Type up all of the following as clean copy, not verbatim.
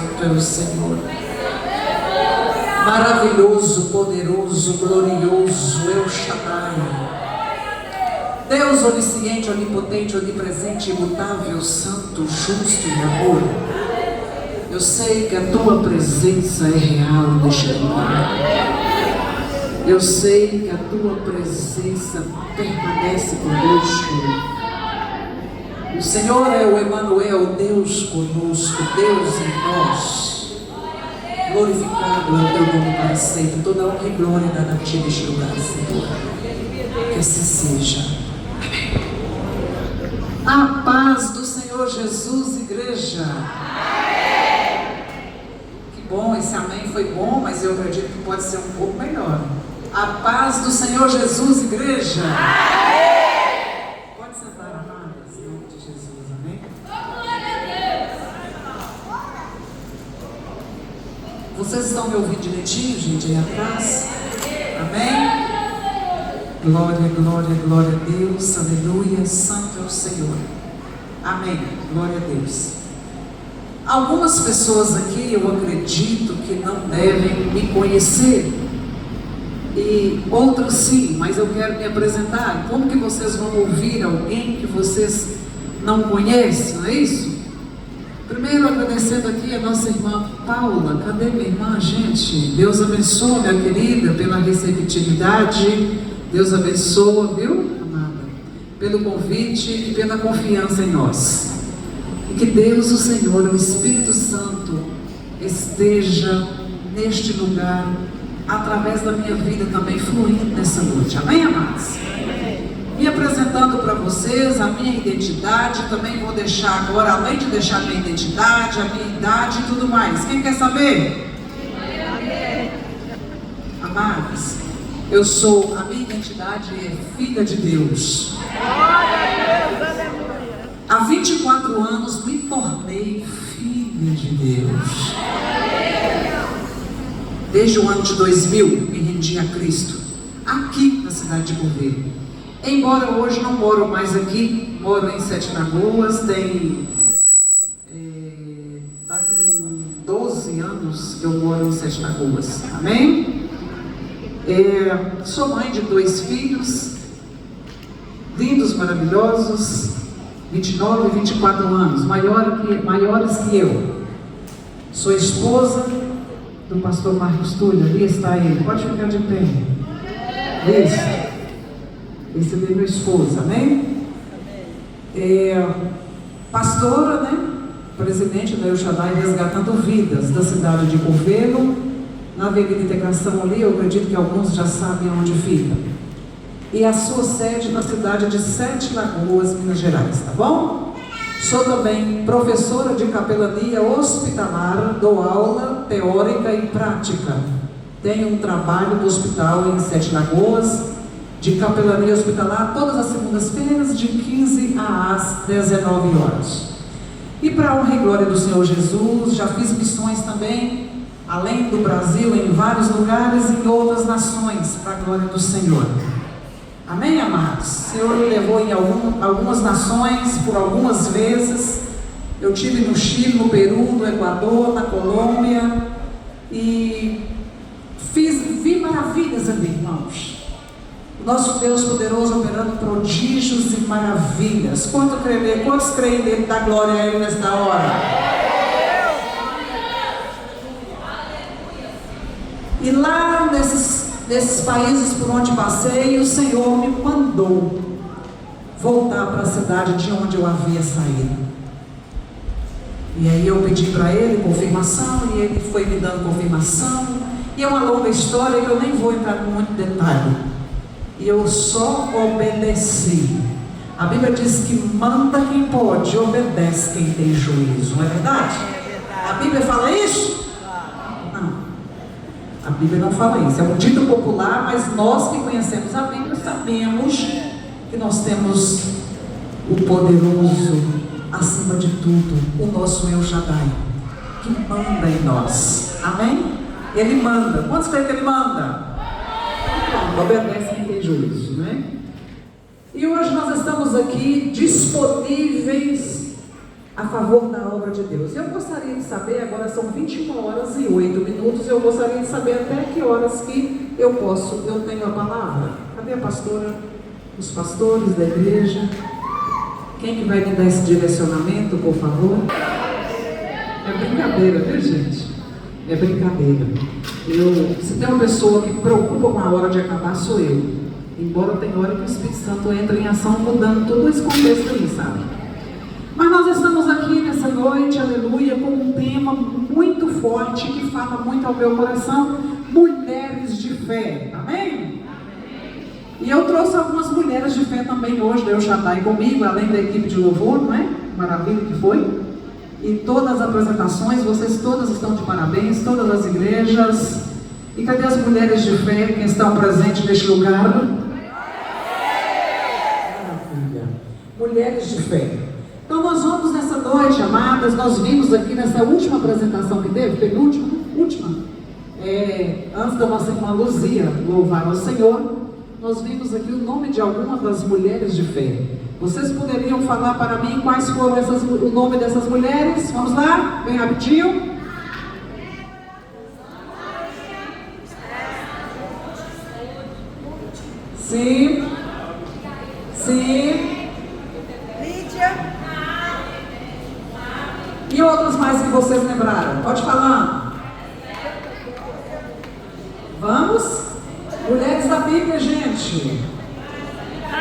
santo é o Senhor. Maravilhoso, poderoso, glorioso é o Shaddai. Deus onisciente, onipotente, onipresente, imutável, santo, justo e amor. Eu sei que a tua presença é real neste lugar. Eu sei que a tua presença permanece conosco. O Senhor é o Emanuel, Deus conosco, Deus em nós. Glorificado é o teu nome para sempre. Toda honra e glória dada a ti neste lugar, Senhor. Que assim seja. Amém. A paz do Senhor Jesus, igreja. Amém. Que bom, esse amém foi bom, mas eu acredito que pode ser um pouco melhor. A paz do Senhor Jesus, igreja. Amém. Pode sentar, amadas, em nome de Jesus, amém? Vocês estão me ouvindo direitinho, gente, aí atrás? Amém? Glória, glória, glória a Deus, aleluia, santo é o Senhor. Amém, glória a Deus. Algumas pessoas aqui, eu acredito que não devem me conhecer. E outras sim, mas eu quero me apresentar. Como que vocês vão ouvir alguém que vocês não conhecem, não é isso? Primeiro agradecendo aqui a nossa irmã Paula. Cadê minha irmã, gente? Deus abençoe, minha querida, pela receptividade. Deus abençoe, viu, amada? Pelo convite e pela confiança em nós. E que Deus, o Senhor, o Espírito Santo, esteja neste lugar, através da minha vida também, fluindo nessa noite. Amém, amados? Me apresentando para vocês a minha identidade, também vou deixar agora, além de deixar a minha identidade, a minha idade e tudo mais. Quem quer saber? Amados, a minha identidade é filha de Deus. Há 24 anos me tornei filha de Deus. Desde o ano de 2000 me rendi a Cristo, aqui na cidade de Governo. Embora hoje não moro mais aqui, moro em Sete Lagoas, está com 12 anos que eu moro em Sete Lagoas, amém? Sou mãe de 2 filhos, lindos, maravilhosos, 29 e 24 anos, maiores que eu. Sou esposa do pastor Marcos Túlio, ali está ele, pode ficar de pé. Isso. Esse é meu esposo, amém? Pastora, né? Presidente da El Shaddai Resgatando Vidas, da cidade de Governo, na Avenida Integração ali, eu acredito que alguns já sabem onde fica. E a sua sede na cidade de Sete Lagoas, Minas Gerais, tá bom? Sou também professora de capelania hospitalar, dou aula teórica e prática. Tenho um trabalho no hospital em Sete Lagoas, de capelania hospitalar, todas as segundas-feiras, de 15 às 19 horas. E para a honra e glória do Senhor Jesus, já fiz missões também, além do Brasil, em vários lugares e em outras nações, para a glória do Senhor. Amém, amados? O Senhor me levou em algumas nações, por algumas vezes. Eu estive no Chile, no Peru, no Equador, na Colômbia, e vi maravilhas ali, irmãos. Nosso Deus poderoso operando prodígios e maravilhas. Quantos creem nele, dá glória a Ele nesta hora? E lá nesses países por onde passei, o Senhor me mandou voltar para a cidade de onde eu havia saído. E aí eu pedi para Ele confirmação, e Ele foi me dando confirmação. E é uma longa história que eu nem vou entrar com muito detalhe. E eu só obedeci. A Bíblia diz que manda quem pode, obedece quem tem juízo, não é verdade? A Bíblia fala isso? Não, a Bíblia não fala isso. É um dito popular, mas nós que conhecemos a Bíblia sabemos que nós temos o poderoso, acima de tudo, o nosso El Shaddai, que manda em nós. Amém? Ele manda. Quantos creem que Ele manda? Obedece quem tem juízo, né? E hoje nós estamos aqui disponíveis a favor da obra de Deus. Eu gostaria de saber, agora são 21h08, eu gostaria de saber até que horas que eu tenho a palavra. Cadê a pastora? Os pastores da igreja? Quem que vai me dar esse direcionamento, por favor? É brincadeira, viu, gente? É brincadeira. Se tem uma pessoa que preocupa com a hora de acabar, sou eu. Embora tenha hora que o Espírito Santo entra em ação, mudando todo esse contexto aí, sabe? Mas nós estamos aqui nessa noite, aleluia, com um tema muito forte, que fala muito ao meu coração: mulheres de fé. Amém? E eu trouxe algumas mulheres de fé também hoje, da El Shaddai comigo, além da equipe de louvor, não é? Maravilha que foi. E todas as apresentações, vocês todas estão de parabéns, todas as igrejas. E cadê as mulheres de fé que estão presentes neste lugar? Maravilha. Mulheres de fé. Então nós vamos nessa noite, amadas, nós vimos aqui nessa última apresentação que teve, última, antes da nossa irmã Luzia louvar ao Senhor, nós vimos aqui o nome de algumas das mulheres de fé. Vocês poderiam falar para mim quais foram o nome dessas mulheres? Vamos lá, bem rapidinho. Sim. Lídia. E outras mais que vocês lembraram? Pode falar. Vamos? Mulheres da Bíblia, gente.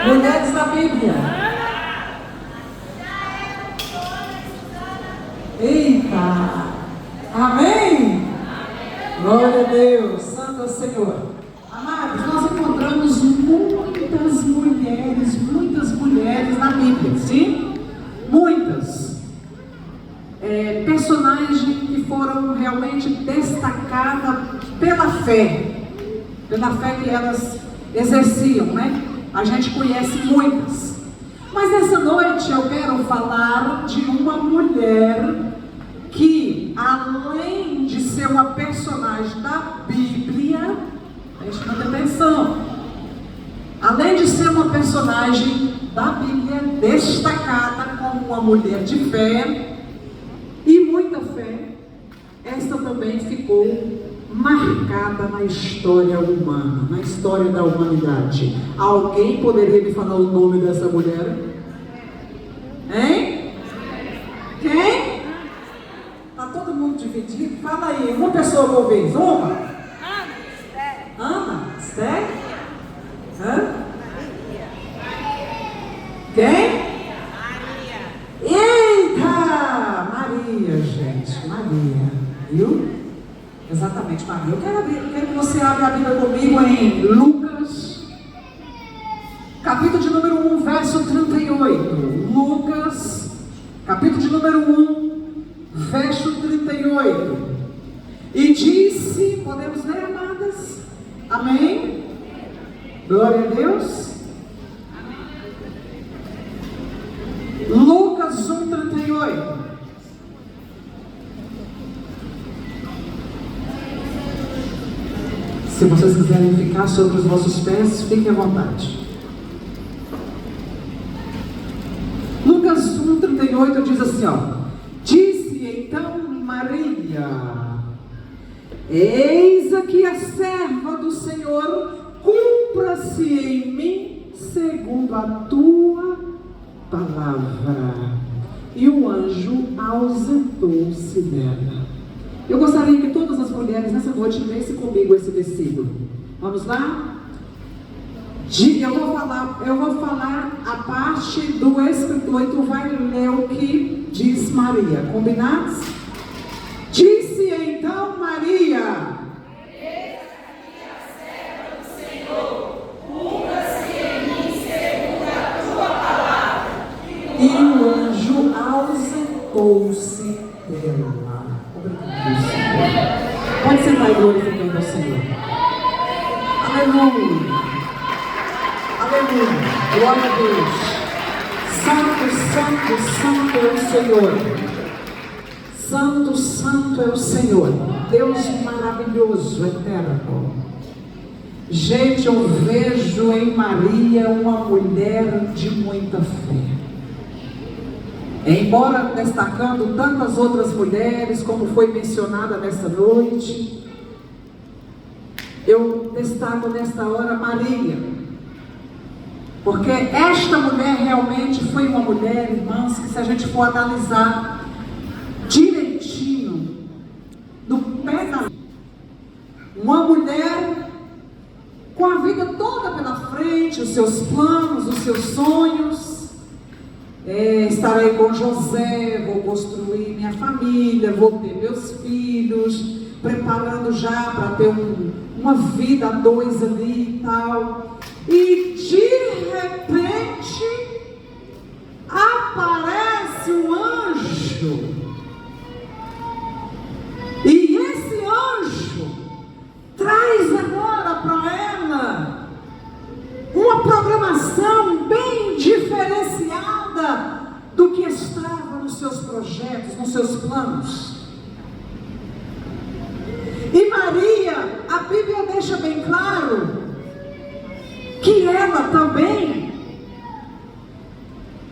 Mulheres da Bíblia. Eita! Amém? Glória a Deus, Santo é o Senhor. Amados, nós encontramos muitas mulheres na Bíblia, sim? Muitas. Personagens que foram realmente destacadas pela fé que elas exerciam, né? A gente conhece muitas. Mas nessa noite eu quero falar de uma mulher que, além de ser uma personagem da Bíblia, preste muita atenção, além de ser uma personagem da Bíblia destacada como uma mulher de fé e muita fé, esta também ficou marcada na história humana, na história da humanidade. Alguém poderia me falar o nome dessa mulher? Hein? Quem? Tá todo mundo dividido? Fala aí, uma pessoa por vez. Uma? Ana? Esther? Hã? Quem? Eita! Maria, gente. Maria. Viu? Exatamente, Maria. Eu quero que você abra a Bíblia comigo em Lucas, capítulo de número 1, verso 38. Lucas, capítulo de número 1, verso 38. E disse, podemos ler, amadas? Amém? Glória a Deus. Lucas 1, 38. Se vocês quiserem ficar sobre os vossos pés, fiquem à vontade. Lucas 1,38 diz assim, ó: disse então Maria: eis aqui a serva do Senhor, cumpra-se em mim segundo a tua palavra. E o anjo ausentou-se dela. Eu gostaria que todas as mulheres nessa noite lessem comigo esse versículo. Vamos lá? Eu vou falar a parte do escritor e tu vai ler o que diz Maria. Combinados? Disse então Maria: e o anjo ausentou-se dela. Pode sentar e glorificando ao Senhor. Aleluia. Aleluia. Glória a Deus. Santo, santo, santo é o Senhor. Santo, santo é o Senhor. Deus maravilhoso, eterno. Gente, eu vejo em Maria uma mulher de muita fé. Embora destacando tantas outras mulheres, como foi mencionada nesta noite, eu destaco nesta hora Maria, porque esta mulher realmente foi uma mulher, irmãs, que se a gente for analisar direitinho, no pé da... uma mulher com a vida toda pela frente, os seus planos, os seus sonhos. Estarei com José, vou construir minha família, vou ter meus filhos, preparando já para ter uma vida a dois ali e tal. E de repente aparece um anjo. E esse anjo traz agora para ela uma programação bem diferenciada do que estava nos seus projetos, nos seus planos. E Maria, a Bíblia deixa bem claro que ela também,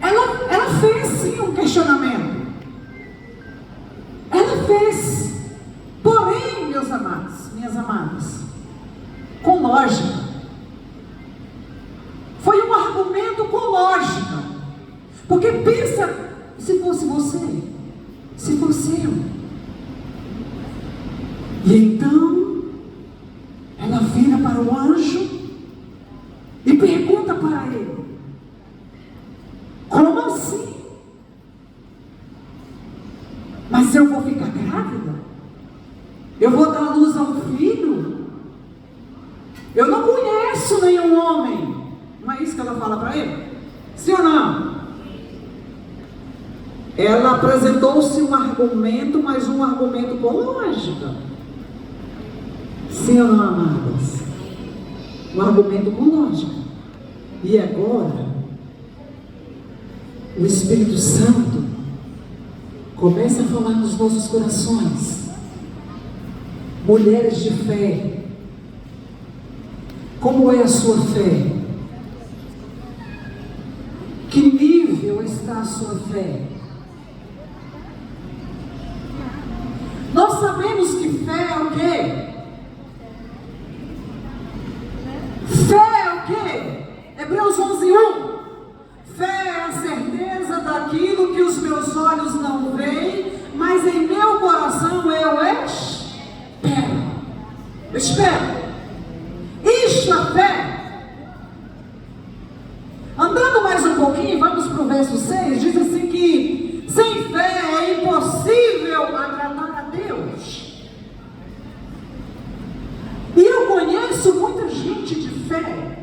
ela fez sim um questionamento. Ela fez, porém, meus amados, minhas amadas, com lógica. Foi um argumento com lógica. Porque pensa, se fosse você, se fosse eu. E então, ela vira para o anjo e pergunta para ele: como assim? Mas eu vou ficar grávida? Eu vou dar à luz a um filho? Eu não conheço nenhum homem. Não é isso que ela fala para ele? Sim ou não? Ela apresentou-se um argumento, mas um argumento com lógica. Sim ou não, amadas? Um argumento com lógica. E agora, o Espírito Santo começa a falar nos nossos corações. Mulheres de fé, como é a sua fé? Que nível está a sua fé? Nós sabemos que fé é o quê? Fé é o quê? Hebreus 11:1. Fé é a certeza daquilo que os meus olhos não veem, mas em meu coração eu espero. Eu espero. Isto é fé. Andando mais um pouquinho, vamos para o verso 6, diz assim que sem fé é impossível agradar a Deus. E eu conheço muita gente de fé,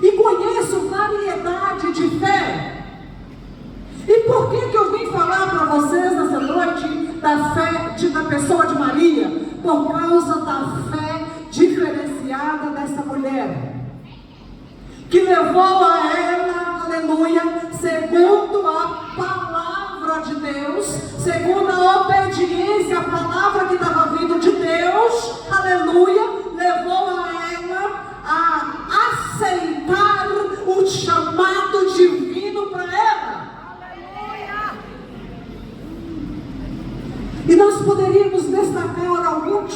e conheço variedade de fé. E por que eu vim falar para vocês nessa noite da fé da pessoa de Maria? Por causa da fé diferenciada dessa mulher, que levou a ela, aleluia, segundo a palavra de Deus, segundo a obediência à palavra que estava vindo de Deus, aleluia, levou a ela a aceitar o chamado divino para ela. Aleluia. E nós poderíamos destacar alguns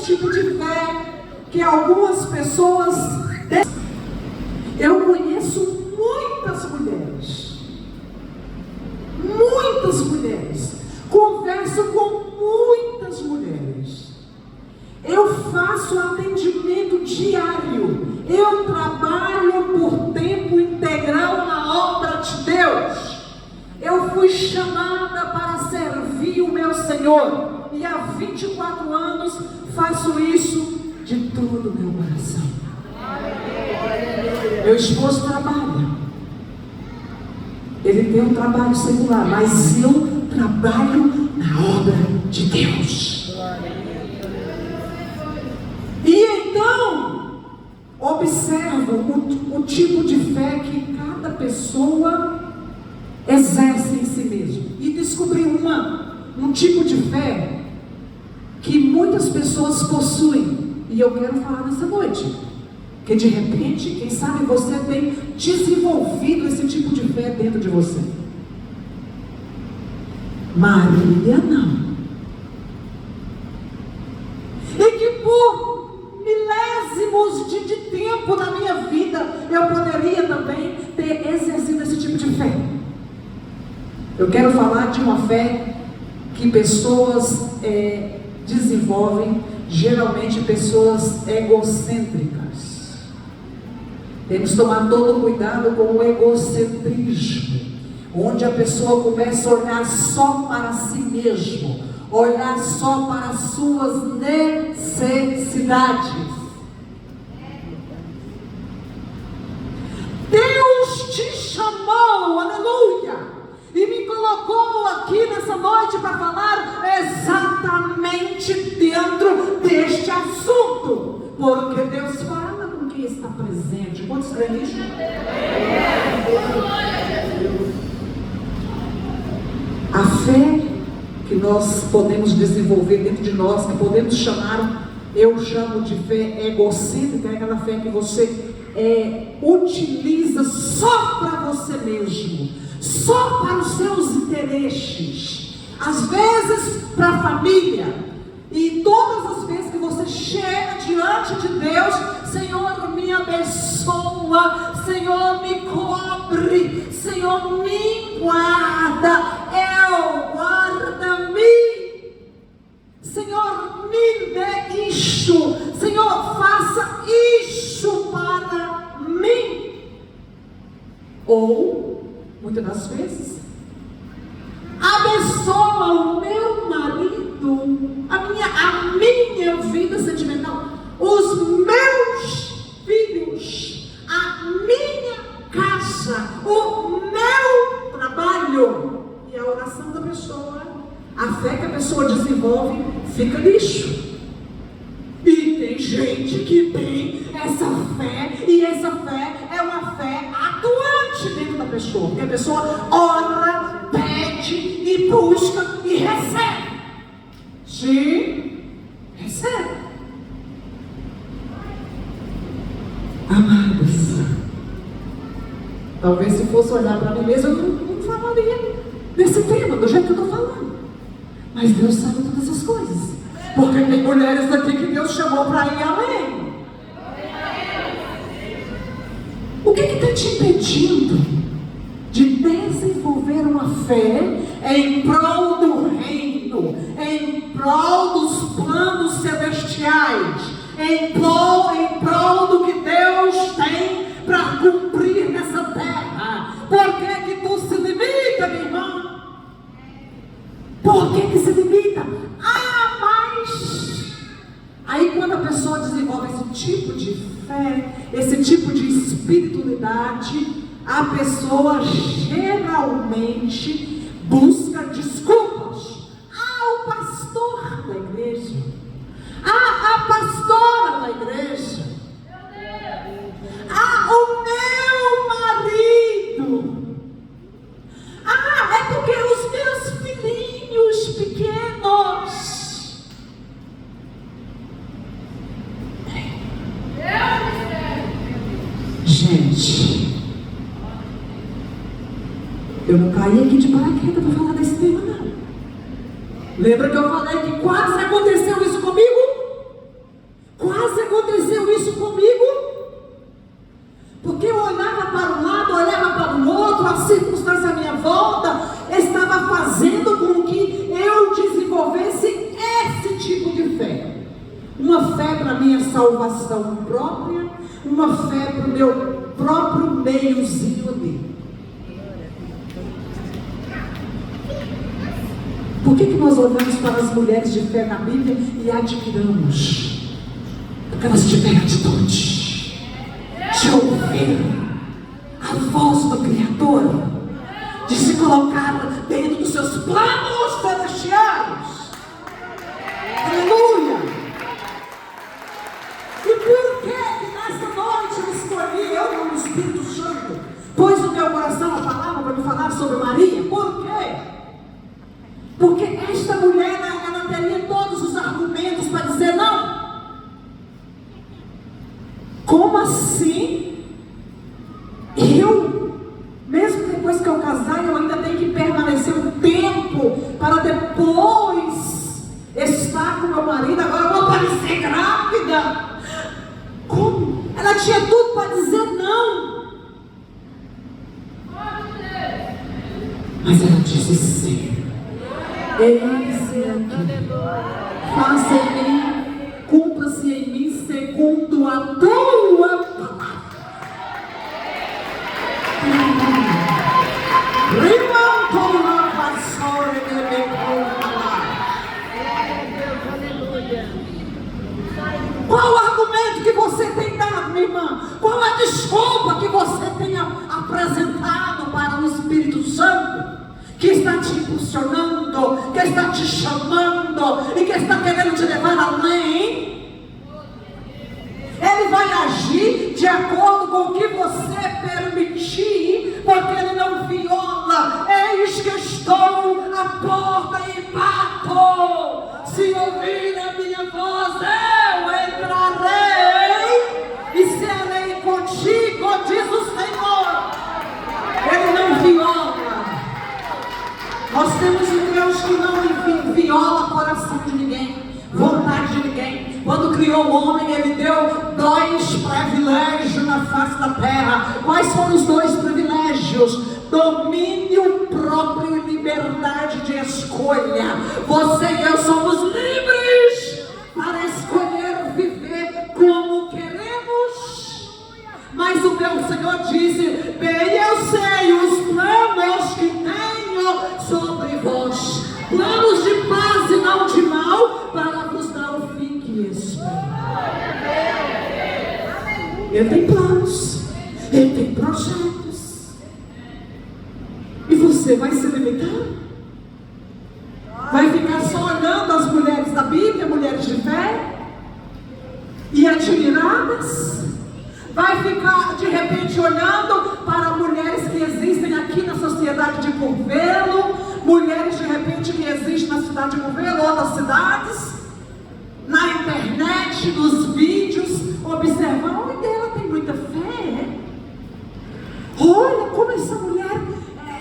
tipos de fé que algumas pessoas... Eu conheço muitas mulheres, converso com muitas mulheres, eu faço atendimento diário, eu trabalho por tempo integral na obra de Deus, eu fui chamada para servir o meu Senhor, e há 24 anos faço isso de todo o meu coração. Meu esposo trabalha, ele tem um trabalho secular, mas eu trabalho na obra de Deus. E então observo o tipo de fé que cada pessoa exerce em si mesmo, e descobri um tipo de fé que muitas pessoas possuem, e eu quero falar nessa noite. Que de repente, quem sabe você tem desenvolvido esse tipo de fé dentro de você. Maria não. E que por milésimos de tempo na minha vida eu poderia também ter exercido esse tipo de fé. Eu quero falar de uma fé que pessoas desenvolvem, geralmente pessoas egocêntricas. Temos que tomar todo o cuidado com o egocentrismo, onde a pessoa começa a olhar só para si mesmo, olhar só para as suas necessidades. Deus te chamou, aleluia, e me colocou aqui nessa noite para falar exatamente dentro deste assunto, porque Deus fala com quem está presente. Quantos creem nisso? A fé que nós podemos desenvolver dentro de nós, que podemos chamar, eu chamo de fé egocêntrica, é aquela fé que você utiliza só para você mesmo, só para os seus interesses, às vezes para a família, e todas as vezes que você chega diante de Deus: Senhor, me abençoa, Senhor, me cobre, Senhor, me guarda, guarda-me, Senhor, me dê isto, Senhor, faça isto para mim. Ou, muitas das vezes, abençoa o meu marido, a minha vida sentimental, os meus filhos, a minha casa, o meu trabalho. E a oração da pessoa, a fé que a pessoa desenvolve, fica nisso. E tem gente que tem essa fé, e essa fé é uma fé atuante dentro da pessoa, porque a pessoa ora, pede e busca e recebe. Sim, recebe. Amados, talvez se fosse olhar para mim mesmo, eu não falaria desse tema, do jeito que eu estou falando. Mas Deus sabe todas as coisas, porque tem mulheres aqui que Deus chamou para ir além. O que está te impedindo de desenvolver uma fé em prol do reino, em prol dos planos celestiais, em prol do que Deus tem para cumprir nessa terra? Por que tu se limita, minha irmã? Por que se limita? Mas aí quando a pessoa desenvolve esse tipo de fé, esse tipo de espiritualidade, a pessoa geralmente busca desculpas. O pastor da igreja, a pastora da igreja, o meu marido, é porque os meus filhinhos pequenos. Gente, eu não caí aqui de paraquedas para falar desse tema, não. Lembra que eu falei que quase aconteceu isso comigo? Quase aconteceu isso comigo? Porque eu olhava para um lado, olhava para o outro, a circunstância à minha volta estava fazendo com que eu desenvolvesse esse tipo de fé. Uma fé para a minha salvação própria, uma fé para o meu próprio meiozinho ali. Por que nós olhamos para as mulheres de fé na Bíblia e admiramos? Porque elas tiveram atitude de ouvir a voz do Criador, de se colocar dentro dos seus planos celestiais. Aleluia! E por que nessa noite eu escolhi, eu no Espírito Santo, pôs no meu coração a palavra para me falar sobre Maria? Por quê? Porque esta mulher, ela teria todos os argumentos para dizer: não. Como assim? Eu, mesmo depois que eu casar, eu ainda tenho que permanecer um tempo para com meu marido, agora eu vou parecer grávida. Como? Ela tinha tudo para dizer não. Mas ela disse sim. Eis-me aqui. Faça em mim, cumpra-se em mim segundo a tua palavra. Qual o argumento que você tem dado, minha irmã? Qual a desculpa que você tem apresentado para o Espírito Santo, que está te impulsionando, que está te chamando e que está querendo te levar além? Ele vai agir de acordo com o que você permitir, porque ele não viola. Eis que estou à porta e bato. Se ouvir a minha voz, eu entrarei e serei contigo, diz o Senhor. Ele não viola. Nós temos um Deus que não viola o coração de ninguém, vontade de ninguém. Quando criou o homem, ele deu 2 privilégios na face da terra. Quais foram os 2 privilégios? Domínio próprio e liberdade de escolha. Você e eu somos livres para escolher viver como queremos. Mas o meu Senhor disse: bem eu sei os planos que tenho sobre vós, planos de paz e não de mal, para vos dar o fim que espera. Ele tem planos, ele tem projetos. E você vai se limitar? Vai ficar só olhando as mulheres da Bíblia, mulheres de fé, e admiradas? Vai ficar de repente olhando para mulheres que existem aqui na sociedade de Curvelo, mulheres de repente que existem na cidade de Curvelo, outras cidades, na internet, nos vídeos, observar: olha, ela tem muita fé. Olha como essa mulher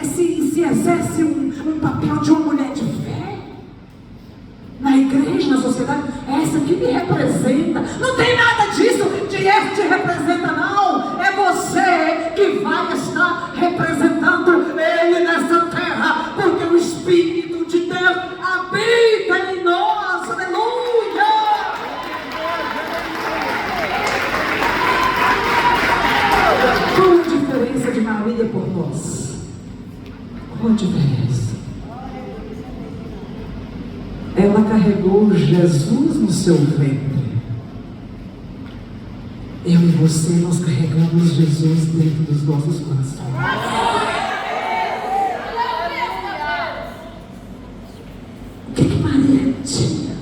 se exerce um papel de uma mulher de fé na igreja, na sociedade. Essa aqui me representa. Não tem nada disso de esse te representa, não. É você que vai estar representando Ele nessa terra, porque o Espírito de Deus habita em nós. Aleluia! Qual a diferença de Maria por nós? Qual a diferença? Ela carregou Jesus no seu ventre. Eu e você, nós carregamos Jesus dentro dos nossos corações. O que Maria tinha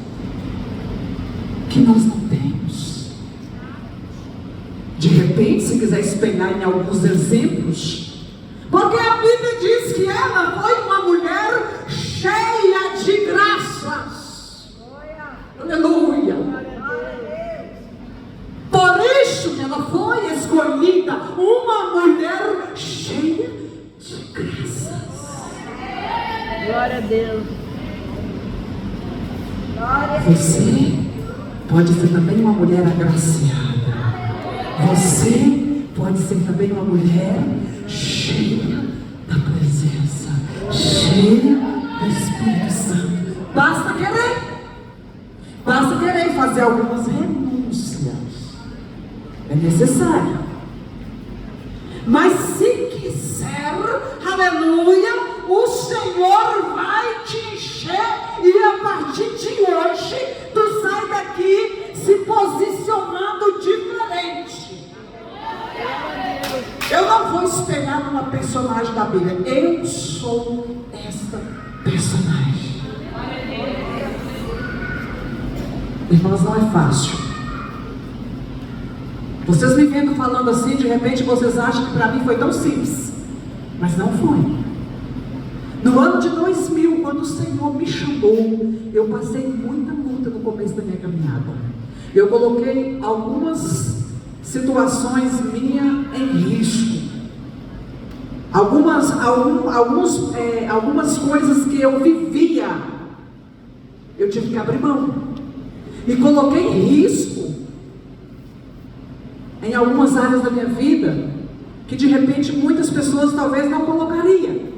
que nós não temos? De repente, se quiser espelhar em alguns exemplos, porque a Bíblia diz que ela foi uma mulher cheia de graças. Aleluia. Por isso que ela foi escolhida uma mulher cheia de graças. Glória a Deus. Você pode ser também uma mulher agraciada. Você pode ser também uma mulher cheia da presença, cheia do Espírito Santo. Basta querer fazer algumas renúncias. É necessário. Mas se quiser, aleluia, o Senhor vai te encher. E a partir de hoje, tu sai daqui se posicionando diferente. Eu não vou espelhar numa personagem da Bíblia. Eu sou esta personagem. Irmãos, não é fácil. Vocês me vendo falando assim, de repente vocês acham que para mim foi tão simples. Mas não foi. No ano de 2000, quando o Senhor me chamou, eu passei muita luta no começo da minha caminhada. Eu coloquei algumas situações minhas em risco. Algumas coisas que eu vivia, eu tive que abrir mão. E coloquei risco em algumas áreas da minha vida, que de repente muitas pessoas talvez não colocariam.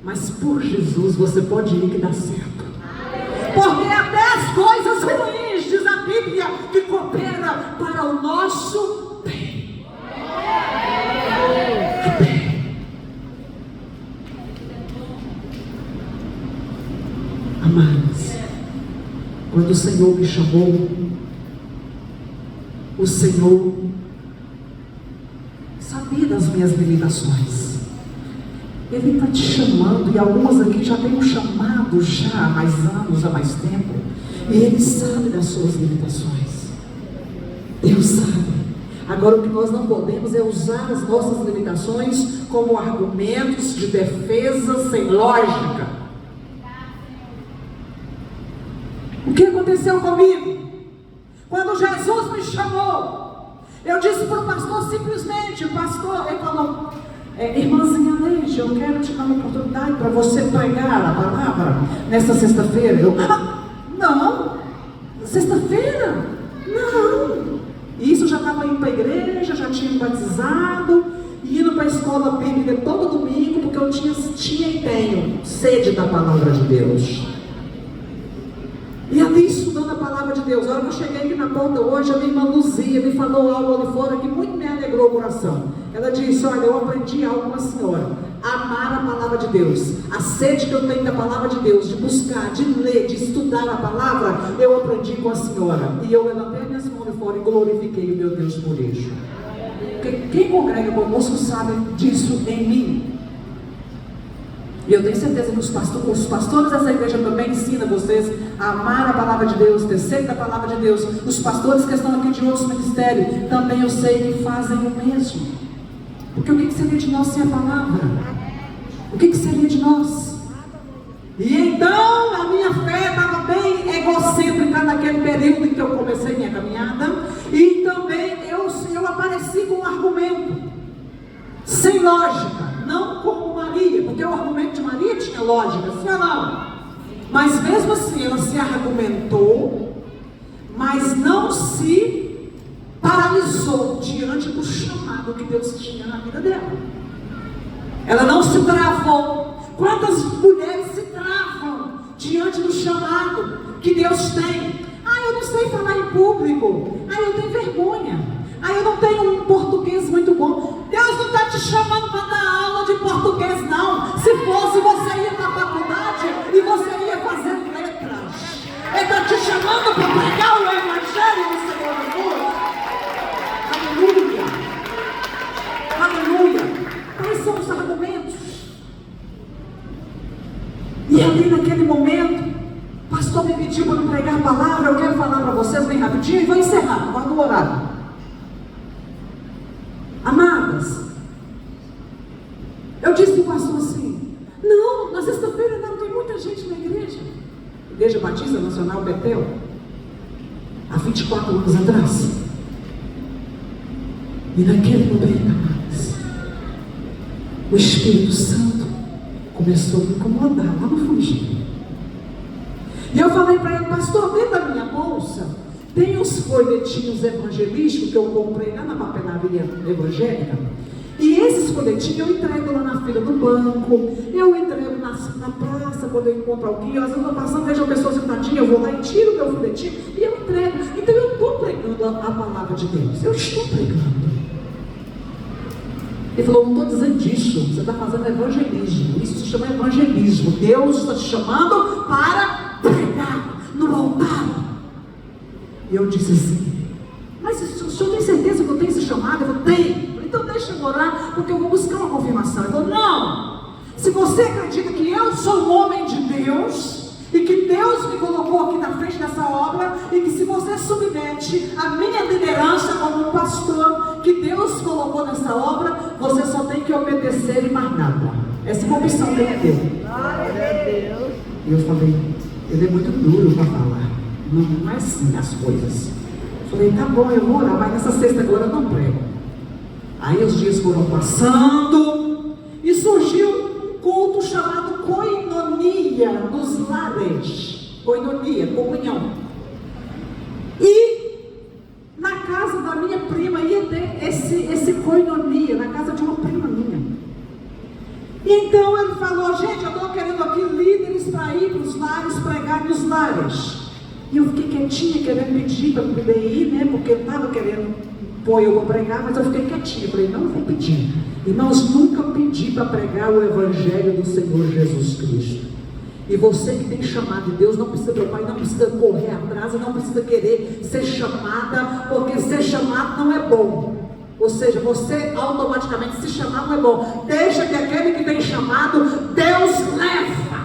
Mas por Jesus você pode ir que dá certo. Porque até as coisas ruins, diz a Bíblia, que coopera para o nosso bem. Amados, quando o Senhor me chamou, o Senhor sabia das minhas limitações. Ele está te chamando, e algumas aqui já têm um chamado já há mais anos, há mais tempo, e Ele sabe das suas limitações. Deus sabe. Agora o que nós não podemos é usar as nossas limitações como argumentos de defesa sem lógica. O que aconteceu comigo? Quando Jesus me chamou, eu disse para o pastor simplesmente, pastor, ele falou, irmãzinha Leite, eu quero te dar uma oportunidade para você pregar a palavra nesta sexta-feira. Eu, não, sexta-feira? Não. E isso já estava indo para a igreja, já tinha me batizado, indo para a escola bíblica todo domingo, porque eu tinha e tenho sede da palavra de Deus. E ali estudando a palavra de Deus. A hora que eu cheguei aqui na porta hoje, a minha irmã Luzia me falou algo ali fora que muito me alegrou o coração. Ela disse, olha, eu aprendi algo com a senhora, amar a palavra de Deus, a sede que eu tenho da palavra de Deus, de buscar, de ler, de estudar a palavra, eu aprendi com a senhora. E eu levantei minhas mãos de fora e glorifiquei o meu Deus por isso. Porque quem congrega conosco sabe disso em mim. E eu tenho certeza que os pastores dessa igreja também ensinam vocês a amar a palavra de Deus, ter sede da palavra de Deus. Os pastores que estão aqui de outros ministérios, também eu sei que fazem o mesmo. Porque o que seria de nós sem a palavra? O que seria de nós? E então a minha fé estava bem egocêntrica naquele período em que eu comecei minha caminhada. E também eu apareci com um argumento sem lógica, não como Maria, porque o argumento de Maria tinha lógica, sim ou não? Mas mesmo assim ela se argumentou, mas não se paralisou diante do chamado que Deus tinha na vida dela. Ela não se travou. Quantas mulheres se travam diante do chamado que Deus tem? Eu não sei falar em público. Eu tenho vergonha. Eu não tenho um português muito bom. Deus não está te chamando para dar aula de português, não. Se fosse, você ia para a faculdade e você ia fazer letras. Ele está te chamando para pregar o Evangelho do Senhor Jesus. Aleluia. Aleluia. Quais são os argumentos? E ali naquele momento, o pastor me pediu para pregar a palavra. Eu quero falar para vocês bem rapidinho e vou encerrar, guarda o horário. Amadas, eu disse para o pastor assim, não, na sexta-feira não, tem muita gente na igreja. Igreja Batista Nacional Betel, há 24 anos atrás. E naquele momento, amadas, o Espírito Santo começou a me incomodar lá no fundinho. E eu falei para ele, pastor, dentro da minha bolsa tem uns folhetinhos evangelísticos que eu comprei lá na papelaria evangélica. E esses folhetinhos eu entrego lá na fila do banco, eu entrego na praça quando eu encontro alguém. Às vezes eu estou passando, vejo uma pessoa sentadinha, eu vou lá e tiro o meu folhetinho e eu entrego. Então eu estou pregando a palavra de Deus, eu estou pregando. Ele falou, não estou dizendo isso, você está fazendo evangelismo, isso se chama evangelismo. Deus está te chamando para pregar no altar. E eu disse assim, mas o senhor tem certeza que eu tenho esse chamado? Eu falei, tenho. Então deixa eu orar, porque eu vou buscar uma confirmação. Ele falou, não, se você acredita que eu sou um homem de Deus, e que Deus me colocou aqui na frente dessa obra, e que se você submete a minha liderança como um pastor, que Deus colocou nessa obra, você só tem que obedecer e mais nada. Essa é uma opção que ele deu. Glória a Deus. E eu falei, ele é muito duro para falar. Não é assim as coisas. Eu falei, tá bom, eu vou orar, mas nessa sexta agora eu não prego. Aí os dias foram passando e surgiu um culto chamado Koinonia nos lares. Koinonia, comunhão. lares, pregar nos lares. E eu fiquei quietinha, querendo pedir para poder ir, né? Porque eu estava querendo pôr eu para pregar, mas eu fiquei quietinha. Eu falei, não vou pedir. Irmãos, nunca pedi para pregar o Evangelho do Senhor Jesus Cristo. E você que tem chamado de Deus, não precisa preocupar, não precisa correr atrás, não precisa querer ser chamada, porque ser chamado não é bom. Ou seja, você automaticamente se chamar não é bom. Deixa que aquele que tem chamado, Deus leva.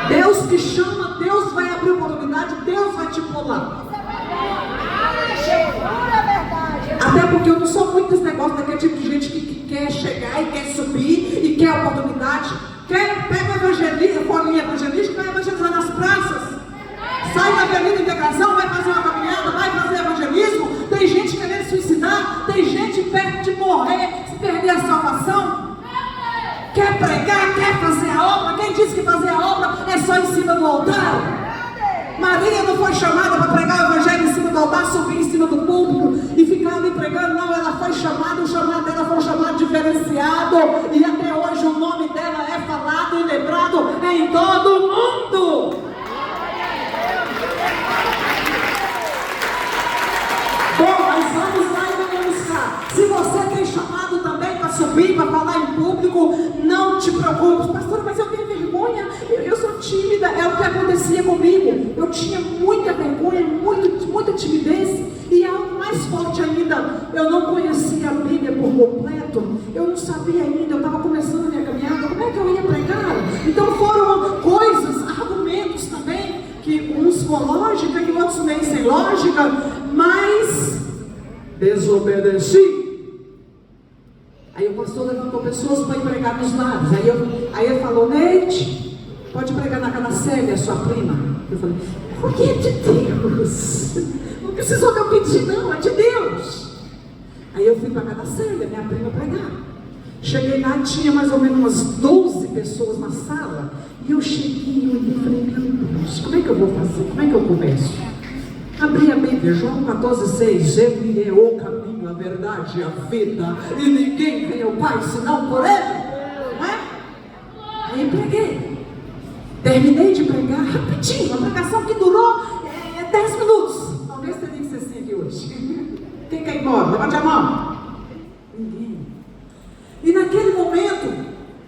Deus que chama, Deus vai abrir oportunidade, Deus vai te pular. Até porque eu não sou muito desse negócio daquele tipo de gente que quer chegar e quer subir e quer oportunidade. Pega o evangelista, forminha evangelística, vai evangelizar nas praças. Sai da Avenida Integração, vai fazer uma caminhada, vai fazer evangelismo. Tem gente querendo suicidar, tem gente perto de morrer, se perder a salvação. Quer pregar, quer fazer a obra. Quem disse que fazer a obra é só em cima do altar? Maria não foi chamada para pregar o evangelho em cima do altar, subir em cima do púlpito e ficar ali pregando. Não, ela foi chamada, o chamado dela foi um chamado diferenciado. E até hoje o nome dela é falado e lembrado em todo o mundo. Bom, mas vamos lá e vamos cá. Se você tem chamado também para subir, para falar em público, não te preocupes. Pastora, mas eu tenho vergonha, eu sou tímida. É o que acontecia comigo. Eu tinha muita vergonha, muita timidez. E algo mais forte ainda, eu não conhecia a Bíblia por completo. Eu não sabia ainda, eu estava começando a minha caminhada. Como é que eu ia pregar? Então foram coisas, argumentos também, que uns com lógica e outros meio sem lógica, mas desobedeci. Aí o pastor levantou pessoas para ir pregar nos lares. Aí ele falou, Neide, pode pregar na casa da Célia, sua prima. Eu falei, por que é de Deus? Não precisou de eu pedir não, é de Deus. Aí eu fui para a casa da Célia, minha prima, pregar. Cheguei lá, tinha mais ou menos umas 12 pessoas na sala. E eu cheguei e falei, meu Deus, como é que eu vou fazer? Como é que eu começo? Abri a Bíblia, João 14,6. Ele é o caminho, a verdade, a vida, e ninguém vem ao Pai senão por Ele. Não é? Aí preguei. Terminei de pregar rapidinho, uma pregação que durou 10 minutos. Talvez teria que ser assim aqui hoje. Quem quer ir embora? Levante a mão. Ninguém. E naquele momento,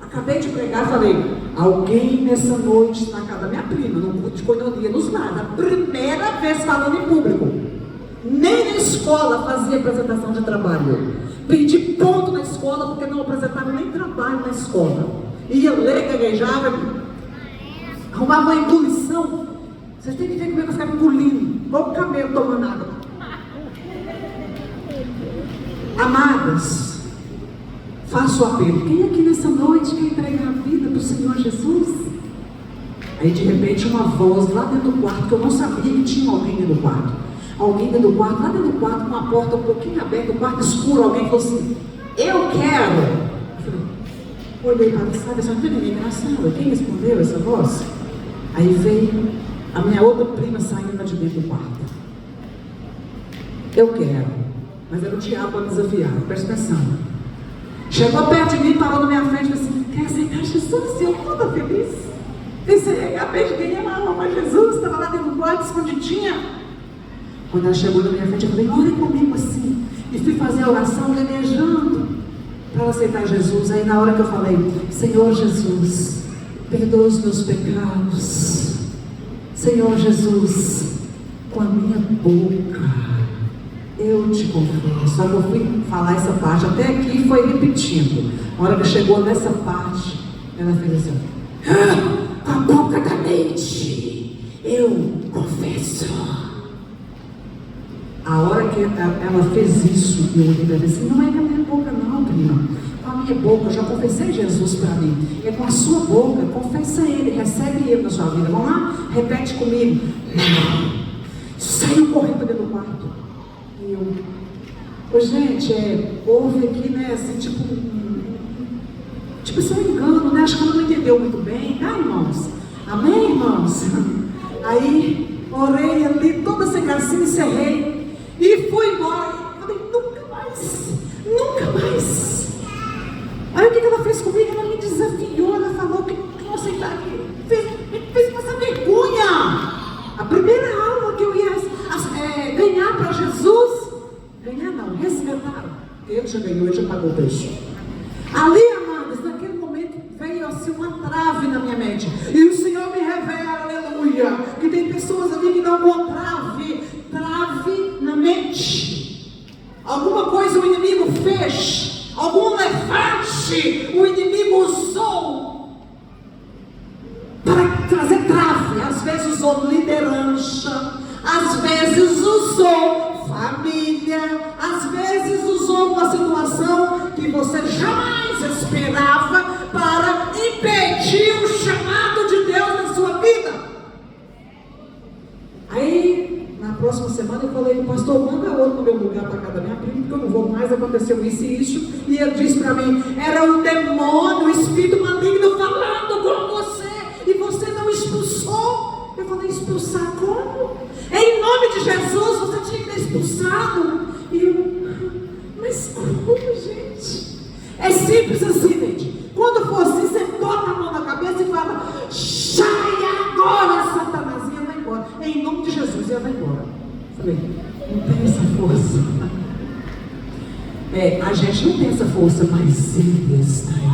acabei de pregar, falei, alguém nessa noite na casa da minha prima, no culto de coinonia nos lares, a primeira vez falando em público. Nem na escola fazia apresentação de trabalho. Perdi ponto na escola porque não apresentava nem trabalho na escola. Ia ler, gaguejava, arrumava uma ebulição. Vocês têm que ver como é que eu ficava engolindo, igual o camelo tomando água. Amadas, faço o apelo. Quem aqui nessa noite quer entregar a vida para o Senhor Jesus? Aí de repente uma voz lá dentro do quarto, que eu não sabia que tinha alguém dentro do quarto. Alguém dentro do quarto, lá dentro do quarto, com a porta um pouquinho aberta, o quarto escuro, alguém falou assim, eu quero. Eu falei, olhei para a sala, essa menina engraçada, quem respondeu essa voz? Aí veio a minha outra prima saindo de dentro do quarto. Eu quero, mas era o diabo para me desafiar, presta atenção. Chegou perto de mim, parou na minha frente e disse assim, quer aceitar Jesus? E eu toda feliz. Pensei, acabei de ganhar uma alma, mas Jesus estava lá dentro do quarto, escondidinha. Quando ela chegou na minha frente, eu falei, ore comigo assim. E fui fazer a oração gaguejando para ela aceitar Jesus. Aí na hora que eu falei, Senhor Jesus, perdoa os meus pecados. Senhor Jesus, com a minha boca eu te confesso. Só que eu fui falar essa parte, até aqui foi repetindo. Na hora que chegou nessa parte, ela fez assim, com a boca da Neide, eu confesso. A hora que ela fez isso, eu olhei para ela assim, não é com a minha boca não, prima. Com a minha boca, eu já confessei Jesus para mim. É com a sua boca, confessa Ele, recebe Ele na sua vida. Vamos lá? Repete comigo. Não. Saiu correndo para dentro do quarto. E eu, gente, houve aqui, né, assim, tipo assim, um engano, né? Acho que ela não entendeu muito bem, tá, irmãos? Amém, irmãos? Aí, orei ali, toda sem gracinha, encerrei. E fui embora. Falei, nunca mais. Aí o que ela fez comigo? Ela me desafiou, ela falou que não aceitaria. Aleluia! Que tem pessoas ali que dão um trave na mente. Alguma coisa o inimigo fez, algum levante o inimigo usou para trazer trave. Às vezes usou liderança, às vezes usou família, às vezes usou uma situação que você jamais esperava para impedir o chamado de Deus na sua vida. Aí, na próxima semana, eu falei com o pastor, manda outro no meu lugar para casa da minha prima, porque eu não vou mais, aconteceu isso e isso. E ele disse para mim, era um demônio, um espírito maligno falando com você, e você não expulsou. Eu falei, expulsar como? Em nome de Jesus, você tinha que ter expulsado. E eu, mas como, gente? É simples assim, gente. Quando for assim, você bota a mão na cabeça e fala, sai agora, Satanás, e ela vai embora. Em nome de Jesus, e ela vai embora. Falei, não tem essa força. A gente não tem essa força, mas eles têm.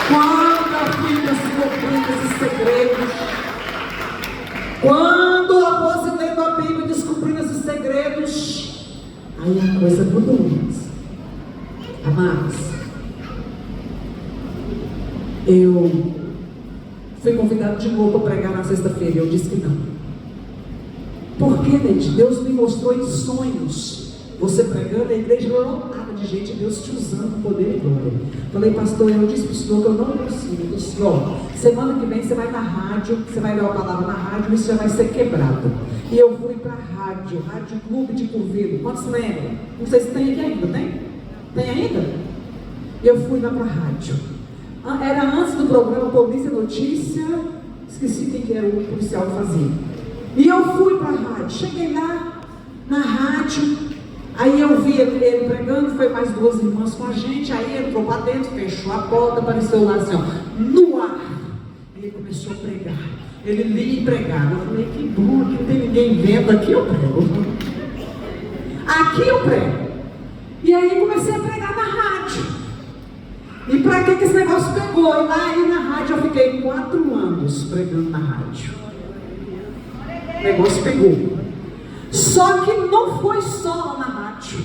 Quando a Bíblia se descobrindo esses segredos, quando eu aposentei da Bíblia descobrindo esses segredos, aí a coisa mudou. Amados, eu fui convidado de novo para pregar na sexta-feira e eu disse que não. Por quê, gente? Deus me mostrou em sonhos você pregando, a igreja lotada de gente, Deus te usando com poder e glória. Falei, pastor, eu disse para o senhor que eu não consigo. Eu disse, semana que vem você vai na rádio, você vai dar a palavra na rádio, isso já vai ser quebrado. E eu fui para a Rádio Clube de Curvelo. Quantos lembram? Não sei se tem aqui ainda, tem? Tem ainda? Eu fui lá para a rádio. Era antes do programa Polícia Notícia, esqueci quem que era o policial que fazia. E eu fui para a rádio, cheguei lá na rádio, aí eu vi ele pregando, foi mais duas irmãs com a gente, aí entrou para dentro, fechou a porta, apareceu lá assim, no ar. E ele começou a pregar. Ele lia e pregava. Eu falei, que bom, aqui não tem ninguém vendo, aqui eu prego. Aqui eu prego. E aí comecei a pregar na rádio. E para que esse negócio pegou? E lá aí na rádio eu fiquei 4 anos pregando na rádio. O negócio pegou. Só que não foi só lá na rádio.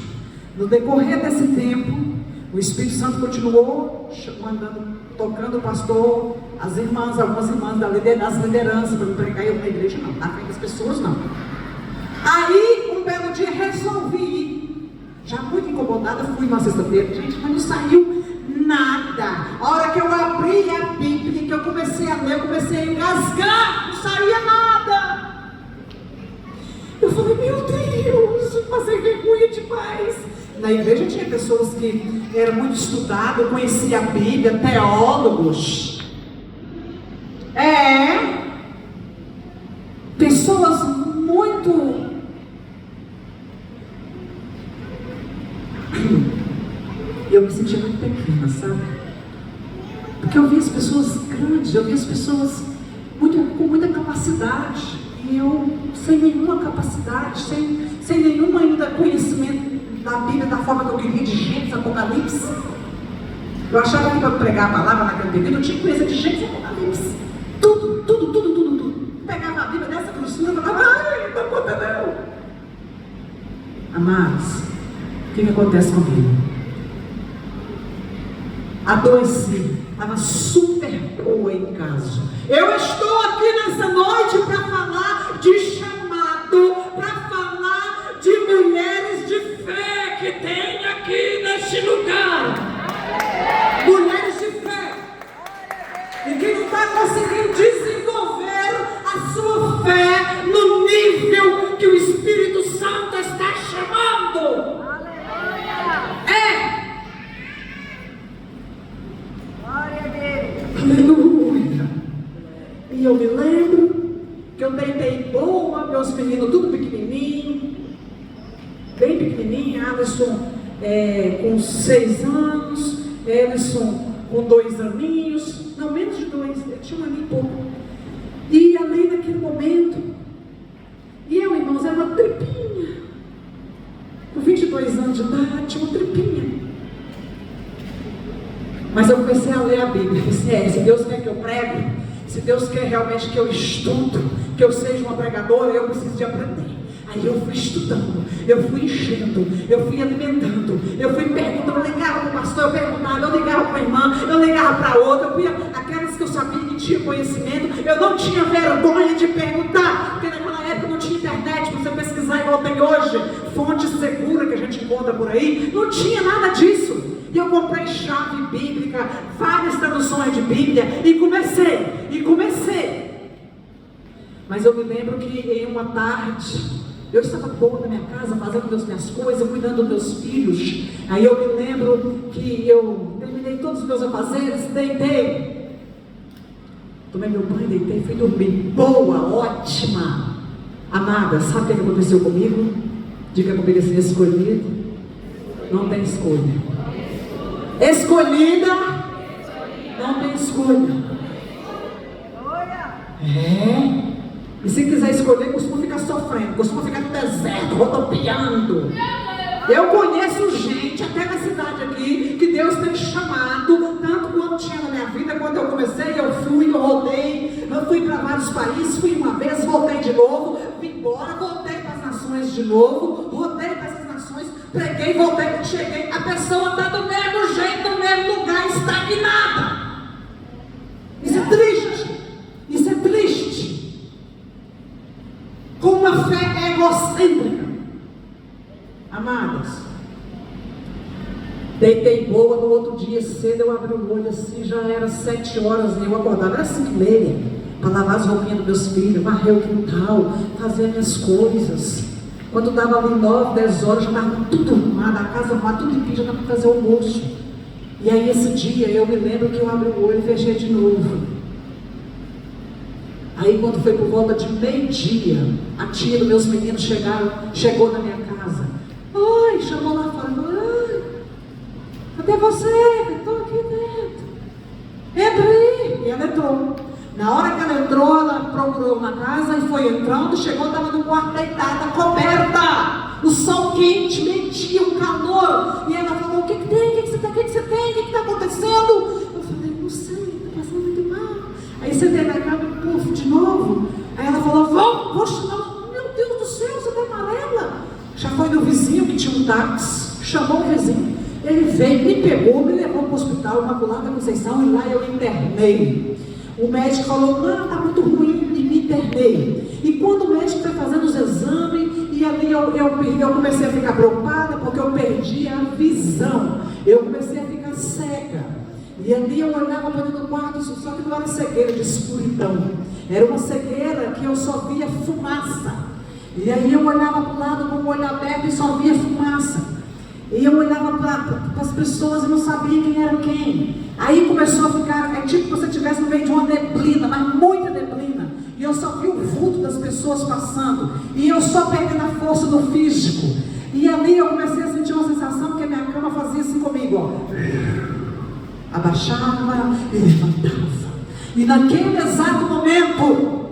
No decorrer desse tempo, o Espírito Santo continuou mandando, tocando o pastor, as irmãs, algumas irmãs das lideranças, para me pregar eu na igreja não, na frente das pessoas não. Aí, um belo dia, resolvi ir. Já muito incomodada, fui na sexta-feira, gente, mas não saiu nada. A hora que eu abri a Bíblia, que eu comecei a ler, eu comecei a engasgar, não saía nada. Eu falei, meu Deus, eu passei vergonha demais. Na igreja tinha pessoas que eram muito estudadas, conheciam a Bíblia, teólogos. Pessoas muito... Eu me sentia muito pequena, sabe? Porque eu via as pessoas grandes, eu via as pessoas com muita capacidade. E eu sem nenhuma capacidade, sem nenhum ainda conhecimento da Bíblia, da forma que eu queria, de Gênesis, Apocalipse. Eu achava que para pregar a palavra naquele período eu tinha que conhecer de Gênesis, Apocalipse. Tudo. Pegava a Bíblia dessa cruzina e falava, ai, não conta não. Amados, o que acontece comigo? Adoeci, estava super boa em casa. Eu estou aqui nessa noite para falar de chamado, para falar de mulheres de fé que tem aqui neste lugar. Mulheres de fé. E que não está conseguindo desenvolver a sua fé no nível que o Espírito Santo está chamando. Aleluia. E eu me lembro que eu deitei boa, meus meninos tudo pequenininho, bem pequenininho, Alisson com 6 anos, Ellison com 2 aninhos, não, menos de 2, ele tinha 1 ano e pouco. E ali naquele momento, e eu, irmãos, era uma tripinha, com 22 anos de idade, uma tripinha. Mas eu comecei a ler a Bíblia. E disse, se Deus quer que eu pregue, se Deus quer realmente que eu estudo, que eu seja uma pregadora, eu preciso de aprender. Aí eu fui estudando, eu fui enchendo, eu fui alimentando, eu fui perguntando, eu ligava para o pastor, eu perguntava, eu ligava para a irmã, eu ligava para outra, eu fui aquelas que eu sabia que tinha conhecimento, eu não tinha vergonha de perguntar, porque naquela época não tinha internet para você pesquisar igual tem hoje, fonte segura que a gente encontra por aí, não tinha nada disso. E eu comprei chave bíblica, várias traduções de Bíblia, e comecei. Mas eu me lembro que em uma tarde, eu estava boa na minha casa, fazendo as minhas coisas, cuidando dos meus filhos. Aí eu me lembro que eu terminei todos os meus afazeres, deitei. Tomei meu banho, deitei, fui dormir. Boa, ótima. Amada, sabe o que aconteceu comigo? Diga comigo assim, escolhido. Não tem escolha. Escolhida, não tem escolha. E se quiser escolher, costuma ficar sofrendo, costuma ficar no deserto, rodopiando. Eu conheço gente, até na cidade aqui, que Deus tem chamado, tanto quanto tinha na minha vida, quando eu comecei, eu rodei, eu fui para vários países, fui uma vez, voltei de novo, vim embora, voltei para as nações de novo, rodei para essas nações, preguei, voltei, cheguei, a pessoa está do mesmo jeito, no mesmo lugar, estagnada. Isso é triste, isso é triste. Com uma fé egocêntrica. Amadas, deitei boa, no outro dia cedo eu abri o olho assim, já era 7 horas e eu acordava, era 5h30, para lavar as roupinhas dos meus filhos, varrer o quintal, fazer minhas coisas. Quando dava ali 9, 10 horas, já estava tudo arrumado, a casa arrumada, tudo em pé, já estava para fazer o almoço. E aí esse dia eu me lembro que eu abri o olho e fechei de novo. Aí quando foi por volta de meio-dia, a tia dos meus meninos chegou na minha casa. Oi, chamou lá fora, falou, ai, cadê você? Estou aqui dentro. Entra aí. E ela entrou. Na hora que ela entrou, ela procurou na casa e foi entrando, chegou, estava no quarto deitada, coberta. O sol quente, meio-dia, um calor. E ela falou, o que tem? O que que está acontecendo? Eu falei, não sei, está passando muito mal. Aí sentei na cama e puf, de novo. Aí ela falou, vou chamar. Meu Deus do céu, você está amarela. Já foi no vizinho que tinha um táxi, chamou o vizinho. Ele veio, me pegou, me levou para o hospital, Imaculada Conceição, e lá eu internei. O médico falou, não, está muito ruim, e me internei. E quando o médico foi fazendo os exames, e ali eu comecei a ficar preocupada, porque eu perdi a visão. Eu comecei a ficar cega. E ali eu olhava para dentro do quarto, só que não era cegueira de escuridão. Era uma cegueira que eu só via fumaça. E aí eu olhava para o lado com o olho aberto e só via fumaça. E eu olhava para as pessoas e não sabia quem era quem. Aí começou a ficar, é tipo que você estivesse no meio de uma neblina, mas muita neblina. E eu só vi o vulto das pessoas passando. E eu só perdendo a força do físico. E ali eu comecei a sentir uma sensação que a minha cama fazia assim comigo, ó. Abaixava e levantava. E naquele exato momento,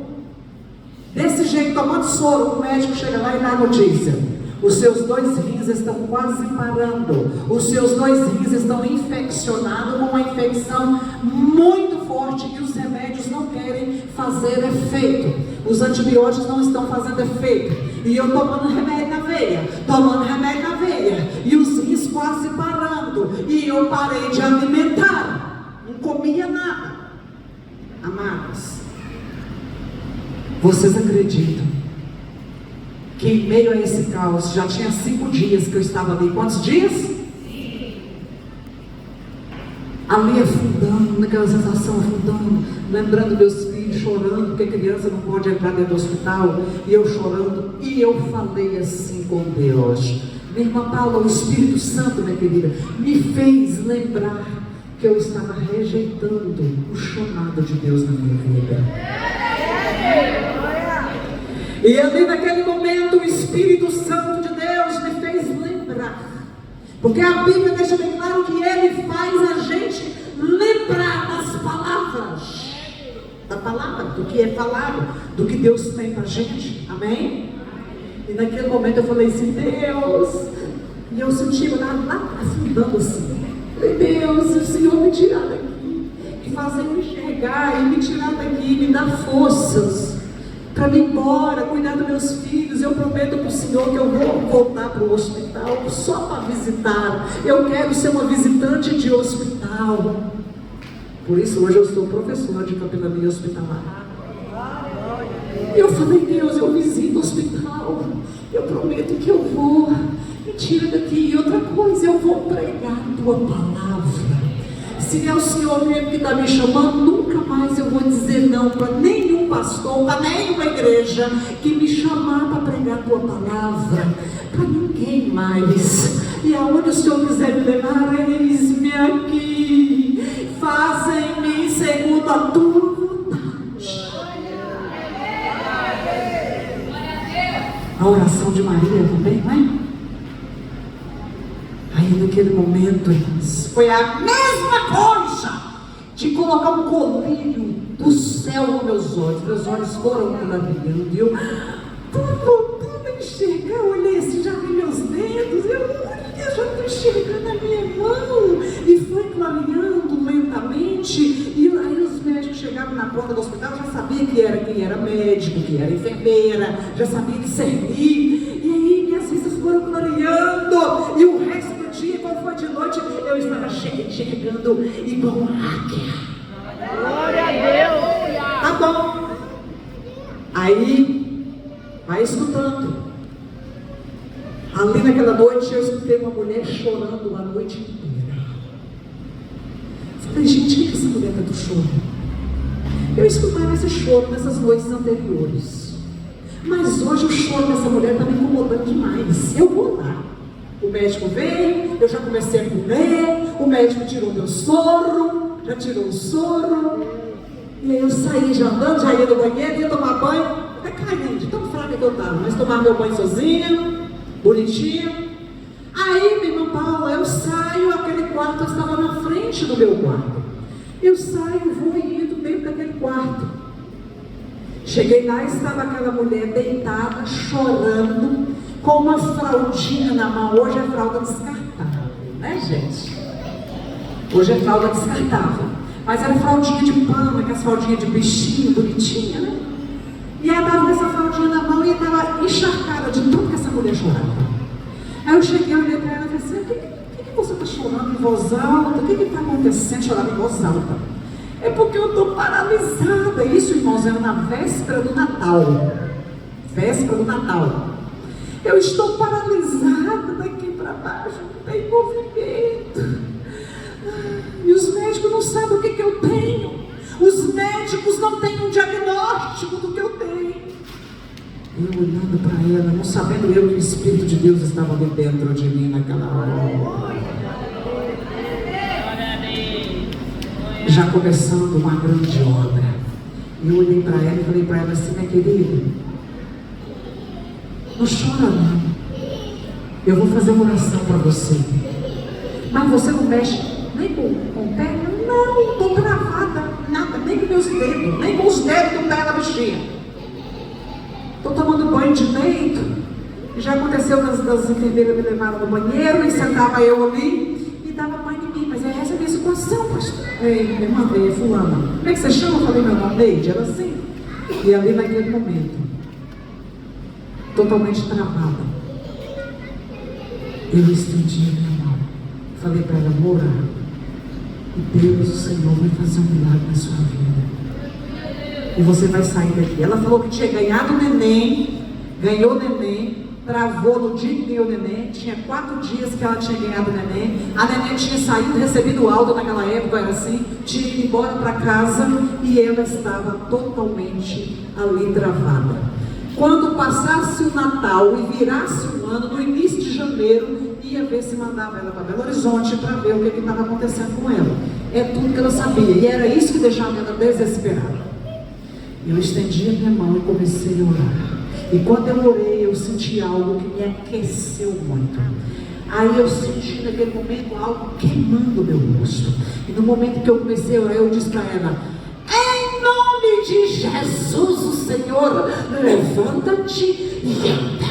desse jeito, tomando soro, o médico chega lá e dá a notícia. Os seus 2 rins estão quase parando. Os seus 2 rins estão infeccionados com uma infecção muito forte e os remédios não querem fazer efeito. Os antibióticos não estão fazendo efeito. E eu tomando remédio na veia. E os rins quase parando. E eu parei de alimentar. Não comia nada. Amados, vocês acreditam que em meio a esse caos, já tinha 5 dias que eu estava ali. Quantos dias? Ali afundando, naquela sensação afundando, lembrando meus filhos chorando, porque criança não pode entrar dentro do hospital, e eu chorando, e eu falei assim com Deus. Minha irmã Paula, o Espírito Santo, minha querida, me fez lembrar que eu estava rejeitando o chamado de Deus na minha vida. E ali naquele momento o Espírito Santo de Deus me fez lembrar, porque a Bíblia deixa bem claro que Ele faz a gente lembrar das palavras, da palavra, do que é falado, do que Deus tem para a gente, amém? E naquele momento eu falei assim, Deus, e eu senti, eu estava lá afundando assim, Falei, Deus, o Senhor me tirar daqui, me fazer me enxergar e me tirar daqui, me dar forças para ir embora, cuidar dos meus filhos. Eu prometo para o Senhor que eu vou voltar para o hospital só para visitar. Eu quero ser uma visitante de hospital. Por isso hoje eu sou professora de capelania hospitalar. Eu falei, Deus, eu visito o hospital. Eu prometo que eu vou. Me tira daqui. E outra coisa, eu vou pregar a tua palavra. Se é o Senhor mesmo que está me chamando, nunca mais eu vou dizer não para nenhum pastor, para nenhuma igreja que me chamar para pregar a tua palavra. Para ninguém mais. E aonde o Senhor quiser me levar, eis-me aqui. Faça em mim segundo a tua vontade. A oração de Maria também, não é? Aí naquele momento, irmãos, foi a mesma coisa de colocar um colírio do céu nos meus olhos. Meus olhos foram maravilhando e eu estou voltando a enxergar. Eu olhei assim, já vi meus dedos, eu já estou enxergando a minha mão. E foi clareando lentamente. E aí os médicos chegavam na porta do hospital, já sabia quem era médico, quem era enfermeira, já sabia que servia. E aí minhas vistas foram clareando. E o resto do dia, quando foi de noite, eu estava enxergando igual uma águia. Glória a Deus. Tá bom. Aí, vai escutando. Ali naquela noite eu escutei uma mulher chorando a noite inteira. Falei, gente, o que essa mulher está do choro? Eu escutava esse choro nessas noites anteriores. Mas hoje o choro dessa mulher está me incomodando demais. Eu vou lá. O médico veio, eu já comecei a comer, o médico tirou meu soro, já tirou o soro. E aí eu saí já andando, já ia no banheiro, ia tomar banho, até caindo, de tão fraca que eu estava, mas tomar meu banho sozinha, bonitinho. Aí, minha irmã Paula, eu saio, aquele quarto estava na frente do meu quarto. Eu saio, vou e entro dentro daquele quarto. Cheguei lá e estava aquela mulher deitada, chorando, com uma fraldinha na mão. Hoje é fralda descartável, né, gente? Hoje é fralda descartável. Mas era fraldinha de pano, aquelas fraldinhas de bichinho, bonitinha, né? E ela estava com essa fraldinha na mão e estava encharcada de tanto que essa mulher chorava. Aí eu cheguei, olhei para ela e falei assim, o que você está chorando em voz alta? O que está acontecendo chorando em voz alta? É porque eu estou paralisada. Isso, irmãos, era na véspera do Natal. Véspera do Natal. Eu estou paralisada daqui para baixo, não tem movimento. E os médicos não sabem o que eu tenho. Os médicos não têm um diagnóstico do que eu tenho. Eu olhando para ela, não sabendo eu que o Espírito de Deus estava ali dentro de mim naquela hora. Já começando uma grande obra. E eu olhei para ela e falei para ela assim, minha querida, não chora não. Eu vou fazer uma oração para você. Mas você não mexe nem com o pé? Não, estou travada, nada, nem com meus dedos, nem com os dedos do pé da bichinha. Estou tomando banho de leito. Já aconteceu das enfermeiras me levaram no banheiro e sentava eu ali e dava banho em mim. Mas essa é a minha situação, pastor. Ei, irmã, fulana, como é que você chama? Eu falei meu nome, Neide, ela assim. E ali naquele momento, totalmente travada, eu estendi a minha mão. Falei para ela, amor, e Deus, o Senhor, vai fazer um milagre na sua vida. E você vai sair daqui. Ela falou que tinha ganhado o neném, ganhou o neném, travou no dia que ganhou o neném, tinha 4 dias que ela tinha ganhado o neném, a neném tinha saído, recebido alta naquela época, era assim, tinha ido embora para casa e ela estava totalmente ali travada. Quando passasse o Natal e virasse o ano, no início de janeiro, ia ver se mandava ela para Belo Horizonte para ver o que estava acontecendo com ela. É tudo que ela sabia, e era isso que deixava ela desesperada. Eu estendi a minha mão e comecei a orar. E quando eu orei, eu senti algo que me aqueceu muito. Aí eu senti naquele momento algo queimando o meu rosto. E no momento que eu comecei a orar, eu disse para ela, em nome de Jesus, o Senhor, levanta-te e anda.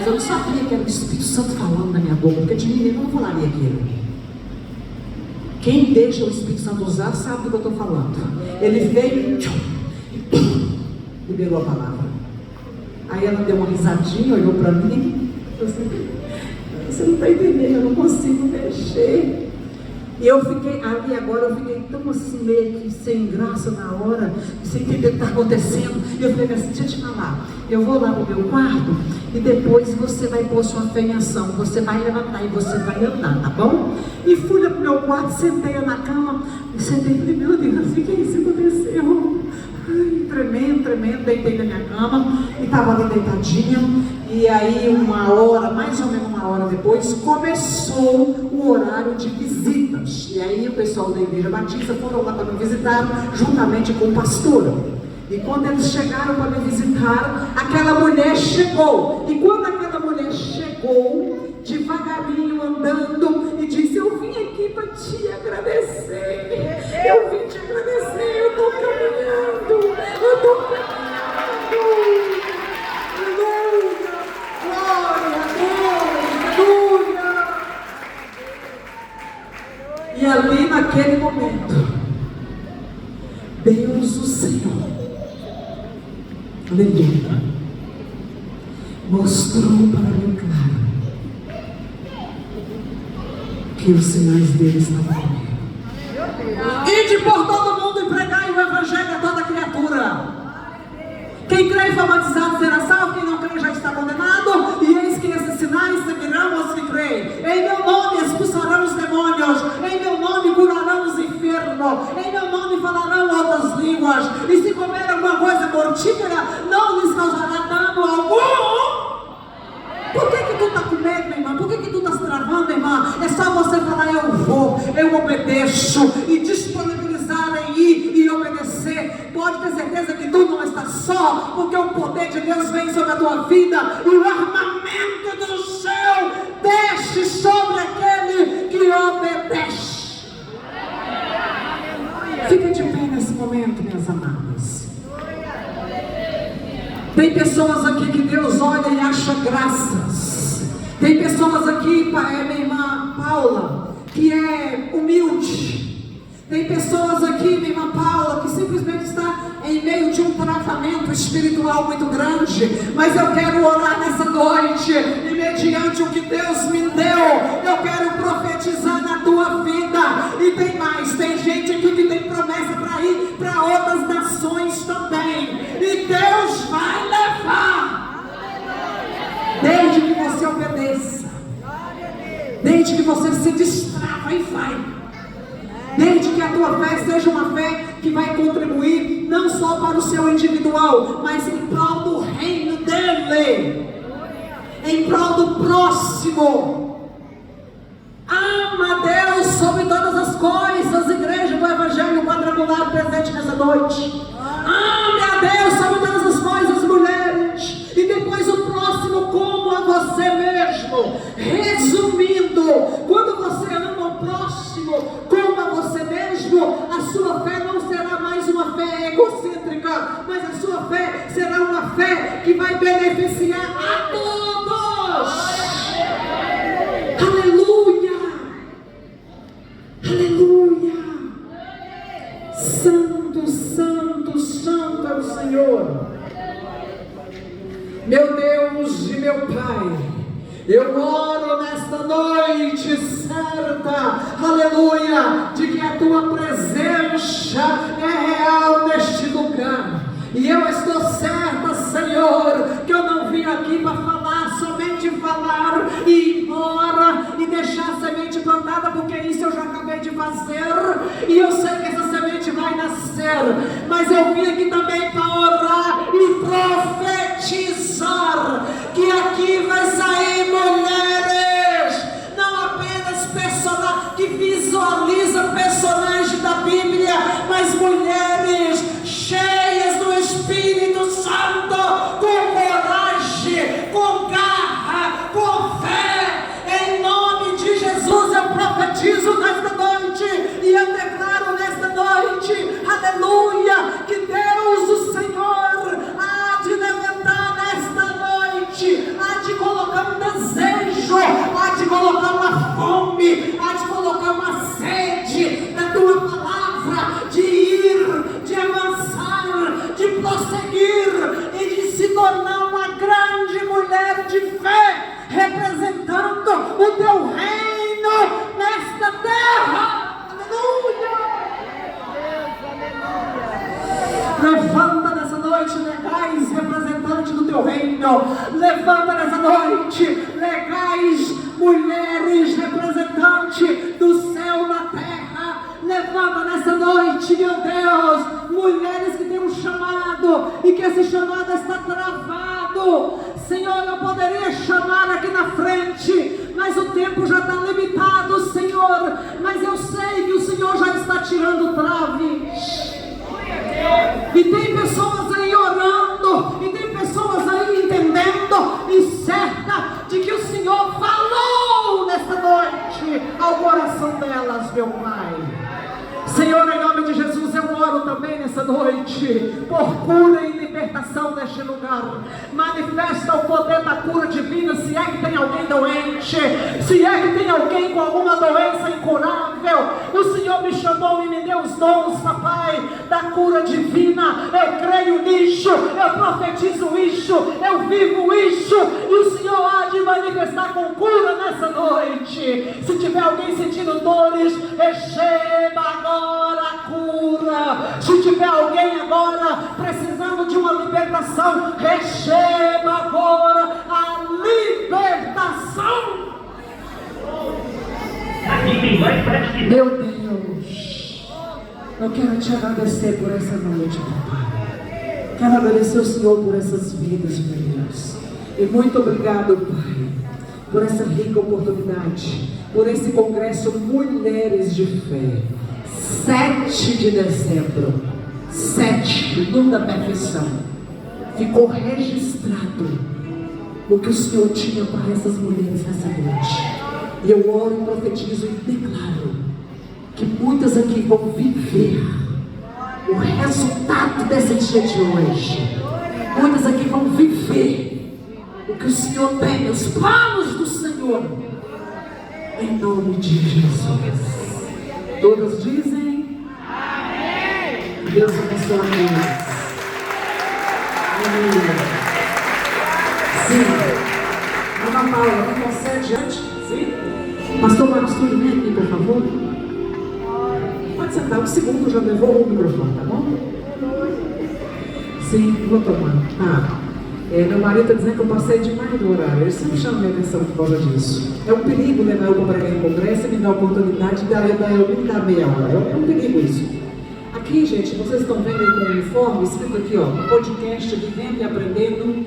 Mas eu não sabia que era o Espírito Santo falando na minha boca, porque de menino eu não falaria aquilo. Quem deixa o Espírito Santo usar sabe do que eu estou falando. Ele veio e liberou a palavra. Aí ela deu uma risadinha, olhou para mim e falou assim: você não está entendendo, eu não consigo mexer. E eu fiquei ali agora, eu fiquei tão assim, meio que sem graça na hora, sem entender o que está acontecendo. E eu falei assim: deixa eu te falar, eu vou lá pro meu quarto e depois você vai pôr sua fé em ação, você vai levantar e você vai andar, tá bom? E fui lá pro meu quarto, sentei na cama, sentei e falei: meu Deus, o que é isso que aconteceu? Ai, tremendo, deitei na minha cama e estava ali deitadinha. E aí mais ou menos uma hora depois, começou o horário de visitas. E aí o pessoal da Igreja Batista foram lá para me visitar, juntamente com o pastor. E quando eles chegaram para me visitar, aquela mulher chegou. E quando aquela mulher chegou, devagarinho andando, e disse: eu vim aqui para te agradecer. Eu vim te agradecer, eu estou caminhando. Aleluia, glória a Deus, aleluia. E ali naquele momento, Deus o Senhor, aleluia, mostrou para mim claro que os sinais dele estavam comigo. Ide por todo mundo e pregai o Evangelho a toda criatura. Quem crê e for batizado será salvo, quem não crê já está condenado. E eis que esses sinais seguirão aos que creem. Em meu nome expulsarão os demônios, em meu nome curarão os enfermos, em meu nome falarão outras línguas, e se comer alguma coisa mortífera, não lhes causará dano algum. Por que tu está com medo, minha irmã? Por que tu está se travando, minha irmã? É só você falar: eu vou, eu obedeço, e disponibilizar em ir e obedecer. Pode ter certeza que tu não está só, porque o poder de Deus vem sobre a tua vida, e o armamento do céu desce sobre aquele que obedece. Fica de pé nesse momento, minhas amadas. Tem pessoas aqui que Deus olha e acha graças. Tem pessoas aqui, minha irmã Paula, que é humilde. Tem pessoas aqui, minha irmã Paula, que simplesmente está em meio de um tratamento espiritual muito grande. Mas eu quero orar nessa noite, e mediante o que Deus me deu, eu quero profetizar na tua vida. E tem mais, tem gente aqui que tem promessa para ir para outras nações também, e Deus vai levar, desde que você obedeça, desde que você se destrava e vai, desde que a tua fé seja uma fé que vai contribuir não só para o seu individual, mas em prol do reino dele, em prol do próximo. Ama Deus sobre todas as coisas, igreja do Evangelho Quadrangular presente nessa noite. Ame a Deus sobre todas as coisas, mulheres. E depois o próximo como a você mesmo. Resumindo, quando você ama o próximo como a você mesmo, a sua fé não será mais uma fé egocêntrica, mas a sua fé será uma fé que vai beneficiar a todos. Aleluia! Aleluia! Santo, santo, santo é o Senhor. Meu Deus e meu Pai, eu oro nesta noite certa, aleluia, de que a tua presença é real neste lugar. E eu estou certa, Senhor, que eu não vim aqui para falar, somente falar e ir embora e deixar a semente plantada, porque isso eu já acabei de fazer, e eu sei que essa semente vai nascer. Mas eu vim aqui também para orar e profetizar que aqui vai sair mulheres, não apenas personagens que visualizam personagens da Bíblia, mas mulheres cheias do Espírito Santo, com coragem, com garra, com fé. Em nome de Jesus eu profetizo nesta noite, e eu declaro nesta noite, aleluia, que Deus o Senhor há de levantar nesta noite, há de colocar Levanta nessa noite, legais representantes do teu reino. Levanta nessa noite, legais mulheres representantes do céu na terra. Levanta nessa noite, meu Deus, mulheres que têm um chamado e que esse chamado está travado. Senhor, eu poderia chamar aqui na frente, mas o tempo já está limitado, Senhor. Mas eu sei que o Senhor já está tirando traves. E tem pessoas aí orando, e tem pessoas aí entendendo e certa de que o Senhor falou nesta noite ao coração delas, meu Pai. Senhor, em nome de Jesus, eu oro também nessa noite por cura e libertação neste lugar. Manifesta o poder da cura divina. Se é que tem alguém doente, se é que tem alguém com alguma doença incurável, o Senhor me chamou e me deu os dons, papai, da cura divina. Eu creio nisso, eu profetizo isso, eu vivo isso, e o Senhor há de manifestar com cura nessa noite. Se tiver alguém sentindo dores, receba agora a cura. Se tiver alguém agora precisando de uma libertação, receba agora a libertação. Meu Deus, eu quero te agradecer por essa noite, papai. Quero agradecer ao Senhor por essas vidas, meu Deus. E muito obrigado, Pai, por essa rica oportunidade, por esse congresso Mulheres de Fé. 7 de dezembro, 7, número da perfeição. Ficou registrado o que o Senhor tinha para essas mulheres nessa noite. E eu oro e profetizo e declaro que muitas aqui vão viver o resultado desse dia de hoje. Muitas aqui vão viver o que o Senhor tem, os planos do Senhor, em nome de Jesus. Todos dizem amém. Deus abençoe a Deus. Aleluia. Sim. Ana Paula, me concede diante? Sim. Pastor Marcos, tudo bem aqui, por favor? Pode sentar, um segundo, já levou o microfone, tá bom? Sim, vou tomar. Meu marido está dizendo que eu passei demais do horário. Ele sempre chama minha atenção por causa disso. É um perigo levar eu para pregar em congresso e me dar a oportunidade de eu brincar meia hora. É um perigo isso. Aqui, gente, vocês estão vendo aí com o uniforme, escrito aqui, ó, no podcast Vivendo e Aprendendo,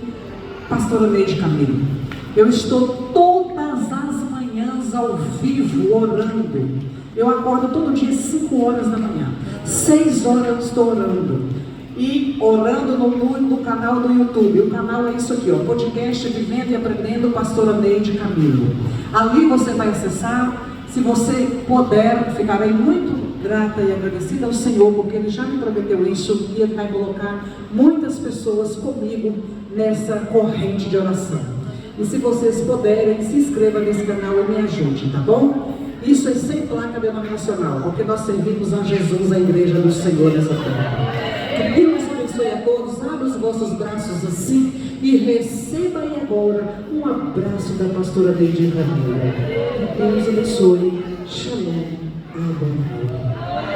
Pastora Neide Camilo. Eu estou todas as manhãs ao vivo orando. Eu acordo todo dia 5 horas da manhã. 6 horas eu estou orando. E orando no canal do YouTube. O canal é isso aqui, ó, podcast Vivendo e Aprendendo, Pastora Neide Camilo. Ali você vai acessar. Se você puder, ficarei muito grata e agradecida ao Senhor, porque Ele já me prometeu isso, e Ele vai colocar muitas pessoas comigo nessa corrente de oração. E se vocês puderem, se inscreva nesse canal e me ajude, tá bom? Isso é sem placa denominacional, porque nós servimos a Jesus, a igreja do Senhor nessa terra. Que Deus abençoe a todos. Abra os vossos braços assim e receba aí agora um abraço da pastora Neide Camilo. Que Deus abençoe. Shalom. Amém.